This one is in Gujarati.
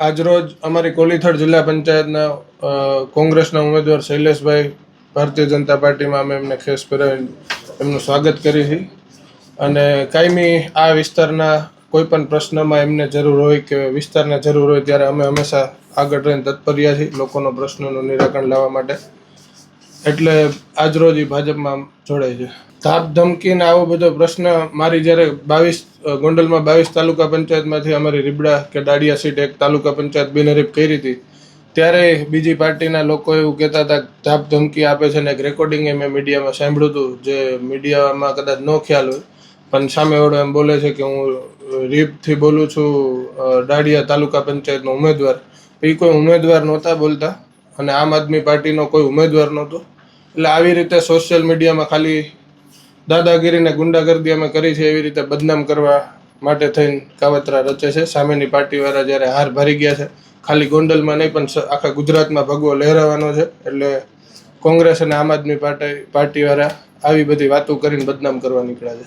આજરોજ અમારી કોલીથડ જિલ્લા પંચાયતના કોંગ્રેસના ઉમેદવાર શૈલેષભાઈ ભારતીય જનતા પાર્ટીમાં અમે એમને ખેસ પહેરાવી એમનું સ્વાગત કરી છે. અને કાયમી આ વિસ્તારના કોઈ પણ પ્રશ્નમાં એમને જરૂર હોય કે વિસ્તારને જરૂર હોય ત્યારે અમે હંમેશા આગળ રહીને તત્પર્યા છીએ લોકોનો પ્રશ્નોનું નિરાકરણ લાવવા માટે. એટલે આજરોજ એ ભાજપમાં જોડાય છે. ધાપ ધમકીને આવો બધો પ્રશ્ન મારી જ્યારે ગોંડલમાં 22 તાલુકા પંચાયતમાંથી અમારી રીબડા કે દાડિયા સીટ એક તાલુકા પંચાયત બિનહરીફ કરી હતી ત્યારે બીજી પાર્ટીના લોકો એવું કહેતા હતા ધાપ ધમકી આપે છે ને એક રેકોર્ડિંગ મેં મીડિયામાં સાંભળ્યું હતું જે મીડિયામાં કદાચ ન ખ્યાલ હોય પણ સામેવાળો એમ બોલે છે કે હું રીબથી બોલું છું દાડિયા તાલુકા પંચાયતનો ઉમેદવાર. એ કોઈ ઉમેદવાર નહોતા બોલતા અને આમ આદમી પાર્ટીનો કોઈ ઉમેદવાર નહોતો. એટલે આવી રીતે સોશિયલ મીડિયામાં ખાલી દાદાગીરીને ગુંડાગર્દી અમે કરી છે એવી રીતે બદનામ કરવા માટે થઈને કાવતરા રચે છે. સામેની પાર્ટીવાળા જ્યારે હાર ભરી ગયા છે ખાલી ગોંડલમાં નહીં પણ આખા ગુજરાતમાં ભગવો લહેરાવાનો છે. એટલે કોંગ્રેસ અને આમ આદમી પાર્ટીવાળા આવી બધી વાતો કરીને બદનામ કરવા નીકળ્યા છે.